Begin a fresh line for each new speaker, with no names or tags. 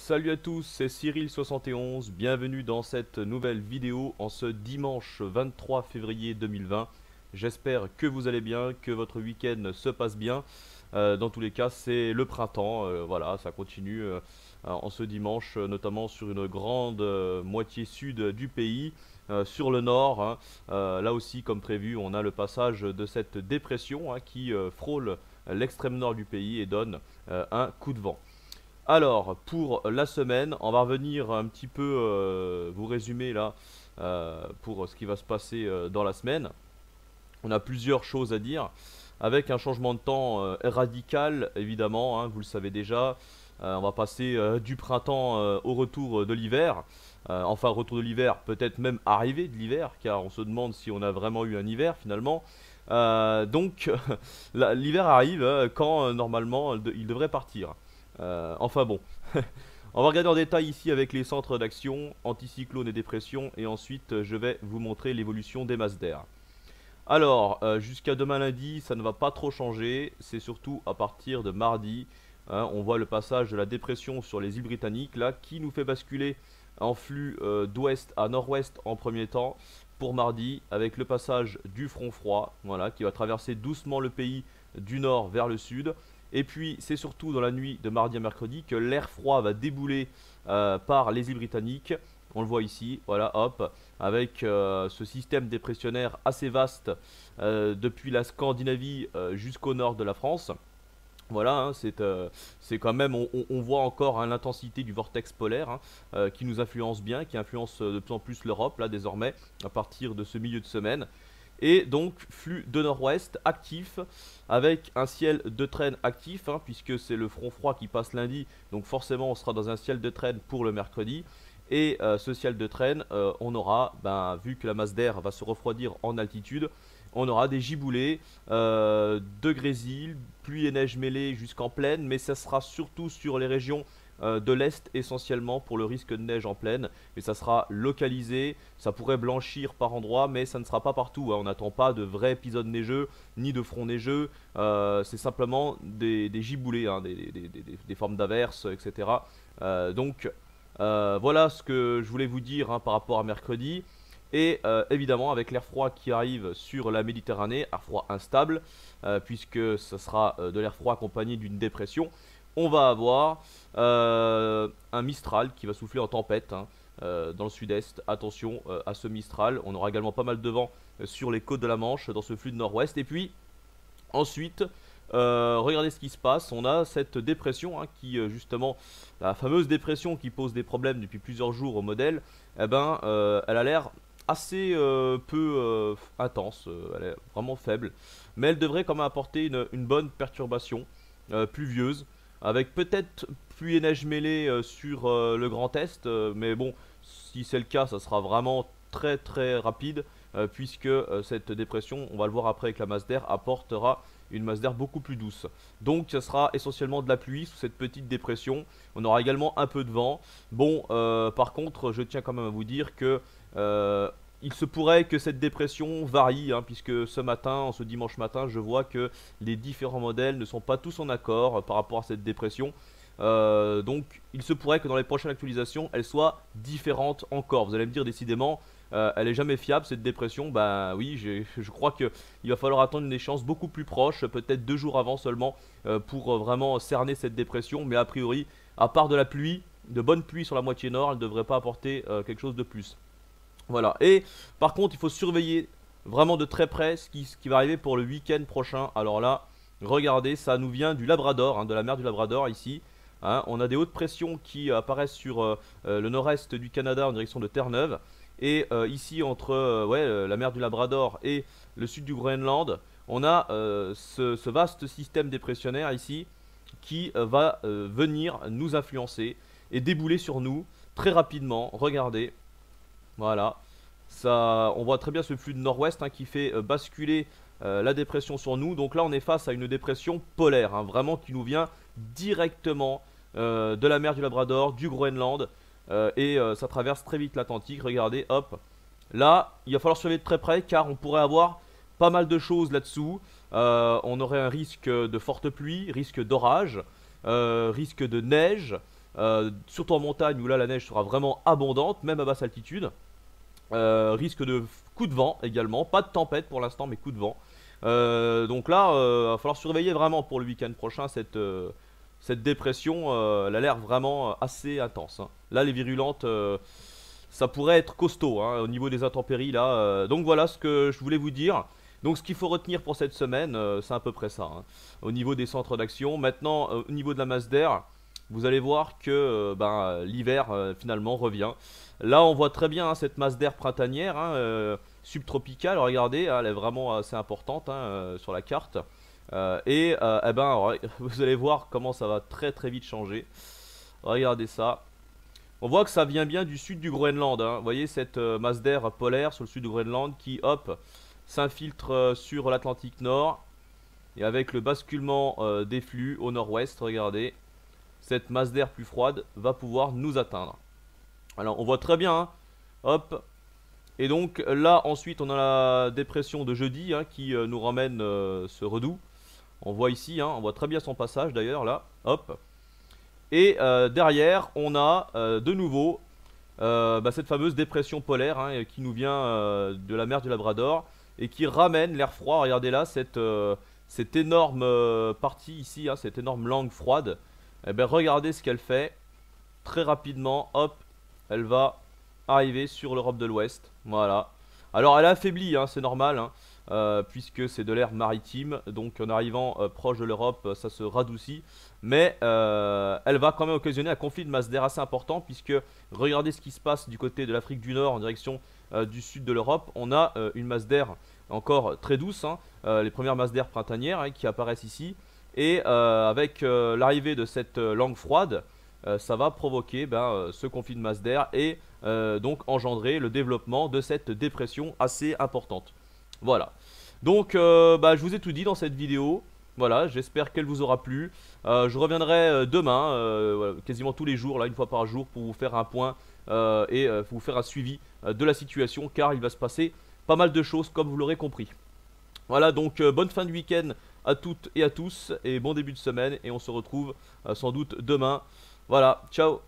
Salut à tous, c'est Cyril71, bienvenue dans cette nouvelle vidéo en ce dimanche 23 février 2020. J'espère que vous allez bien, que votre week-end se passe bien. Dans tous les cas, c'est le printemps, voilà, ça continue en ce dimanche, notamment sur une grande moitié sud du pays. Sur le nord, hein. Là aussi, comme prévu, on a le passage de cette dépression, hein, qui frôle l'extrême nord du pays et donne un coup de vent. Alors, pour la semaine, on va revenir un petit peu vous résumer là pour ce qui va se passer dans la semaine. On a plusieurs choses à dire, avec un changement de temps radical, évidemment, hein, vous le savez déjà. On va passer du printemps au retour de l'hiver. Enfin, retour de l'hiver, peut-être même arrivée de l'hiver, car on se demande si on a vraiment eu un hiver finalement. Donc, l'hiver arrive quand normalement il devrait partir. Enfin bon, on va regarder en détail ici avec les centres d'action, anticyclone et dépression, et ensuite je vais vous montrer l'évolution des masses d'air. Alors, jusqu'à demain lundi, ça ne va pas trop changer, c'est surtout à partir de mardi, hein, on voit le passage de la dépression sur les îles britanniques, là, qui nous fait basculer en flux d'ouest à nord-ouest en premier temps, pour mardi, avec le passage du front froid, voilà, qui va traverser doucement le pays du nord vers le sud. Et puis c'est surtout dans la nuit de mardi à mercredi que l'air froid va débouler par les îles britanniques. On le voit ici, voilà, hop, avec ce système dépressionnaire assez vaste depuis la Scandinavie jusqu'au nord de la France. Voilà, hein, c'est quand même, on voit encore hein, l'intensité du vortex polaire hein, qui nous influence bien, qui influence de plus en plus l'Europe, là désormais, à partir de ce milieu de semaine. Et donc flux de nord-ouest actif avec un ciel de traîne actif hein, puisque c'est le front froid qui passe lundi, donc forcément on sera dans un ciel de traîne pour le mercredi. Et ce ciel de traîne, on aura, vu que la masse d'air va se refroidir en altitude, on aura des giboulées, de grésil, pluie et neige mêlée jusqu'en plaine, mais ça sera surtout sur les régions de l'Est essentiellement pour le risque de neige en plaine, mais ça sera localisé, ça pourrait blanchir par endroits, mais ça ne sera pas partout, hein. On n'attend pas de vrais épisodes neigeux, ni de fronts neigeux, c'est simplement des giboulées, hein, des formes d'averses, etc. Donc voilà ce que je voulais vous dire hein, par rapport à mercredi. Et évidemment avec l'air froid qui arrive sur la Méditerranée, air froid instable, puisque ce sera de l'air froid accompagné d'une dépression, on va avoir un Mistral qui va souffler en tempête hein, dans le sud-est. Attention à ce Mistral, on aura également pas mal de vent sur les côtes de la Manche dans ce flux de nord-ouest. Et puis ensuite, regardez ce qui se passe, on a cette dépression hein, qui justement, la fameuse dépression qui pose des problèmes depuis plusieurs jours au modèle, eh ben, elle a l'air assez peu intense, elle est vraiment faible, mais elle devrait quand même apporter une bonne perturbation pluvieuse, avec peut-être pluie et neige mêlée sur le Grand Est, mais bon, si c'est le cas, ça sera vraiment très très rapide, puisque cette dépression, on va le voir après avec la masse d'air, apportera une masse d'air beaucoup plus douce. Donc ça sera essentiellement de la pluie sous cette petite dépression. On aura également un peu de vent. Bon, par contre, je tiens quand même à vous dire que il se pourrait que cette dépression varie, hein, puisque ce matin, en ce dimanche matin, je vois que les différents modèles ne sont pas tous en accord par rapport à cette dépression. Donc il se pourrait que dans les prochaines actualisations, elle soit différente encore. Vous allez me dire décidément, elle est jamais fiable cette dépression. Bah oui, je crois qu'il va falloir attendre une échéance beaucoup plus proche, peut-être 2 jours avant seulement, pour vraiment cerner cette dépression. Mais a priori, à part de la pluie, de bonne pluie sur la moitié nord, elle ne devrait pas apporter quelque chose de plus. Voilà, et par contre il faut surveiller vraiment de très près ce qui va arriver pour le week-end prochain. Alors là, regardez, ça nous vient du Labrador, hein, de la mer du Labrador ici, hein. On a des hautes pressions qui apparaissent sur le nord-est du Canada en direction de Terre-Neuve. Et ici entre la mer du Labrador et le sud du Groenland, on a ce vaste système dépressionnaire ici qui va venir nous influencer et débouler sur nous très rapidement. Regardez, voilà, ça, on voit très bien ce flux de nord-ouest hein, qui fait basculer la dépression sur nous. Donc là on est face à une dépression polaire, hein, vraiment qui nous vient directement de la mer du Labrador, du Groenland, et ça traverse très vite l'Atlantique. Regardez, hop, là il va falloir surveiller de très près car on pourrait avoir pas mal de choses là-dessous. On aurait un risque de forte pluie, risque d'orage, risque de neige, surtout en montagne où là la neige sera vraiment abondante, même à basse altitude. Risque de coup de vent également, pas de tempête pour l'instant mais coup de vent. Donc là va falloir surveiller vraiment pour le week-end prochain cette dépression, elle a l'air vraiment assez intense, hein. Là les virulentes, ça pourrait être costaud, hein, au niveau des intempéries là. Donc voilà ce que je voulais vous dire. Donc ce qu'il faut retenir pour cette semaine, c'est à peu près ça, hein, au niveau des centres d'action. Maintenant au niveau de la masse d'air, vous allez voir que l'hiver finalement revient. Là on voit très bien, hein, cette masse d'air printanière, hein, subtropicale, regardez, hein, elle est vraiment assez importante, hein, sur la carte. Vous allez voir comment ça va très très vite changer. Regardez ça. On voit que ça vient bien du sud du Groenland, hein. Vous voyez cette masse d'air polaire sur le sud du Groenland qui, hop, s'infiltre sur l'Atlantique Nord. Et avec le basculement des flux au nord-ouest, regardez, cette masse d'air plus froide va pouvoir nous atteindre. Alors on voit très bien, hein, hop. Et donc là ensuite on a la dépression de jeudi, hein, qui nous ramène ce redout. On voit ici, hein, on voit très bien son passage d'ailleurs là, hop. Et derrière, on a de nouveau cette fameuse dépression polaire, hein, qui nous vient de la mer du Labrador et qui ramène l'air froid. Regardez là, cette énorme partie ici, hein, cette énorme langue froide. Et bien, regardez ce qu'elle fait. Très rapidement, hop, elle va arriver sur l'Europe de l'Ouest. Voilà. Alors, elle est affaiblie, hein, c'est normal, hein, puisque c'est de l'air maritime. Donc, en arrivant proche de l'Europe, ça se radoucit. Mais elle va quand même occasionner un conflit de masse d'air assez important, puisque regardez ce qui se passe du côté de l'Afrique du Nord en direction du sud de l'Europe. On a une masse d'air encore très douce, hein, les premières masses d'air printanières, hein, qui apparaissent ici. Et avec l'arrivée de cette langue froide, ça va provoquer ce conflit de masse d'air et donc engendrer le développement de cette dépression assez importante. Voilà. Donc je vous ai tout dit dans cette vidéo. Voilà, j'espère qu'elle vous aura plu. Je reviendrai demain, voilà, quasiment tous les jours, là, une fois par jour, pour vous faire un point et vous faire un suivi de la situation, car il va se passer pas mal de choses, comme vous l'aurez compris. Voilà, donc bonne fin de week-end à toutes et à tous, et bon début de semaine, et on se retrouve sans doute demain. Voilà, ciao!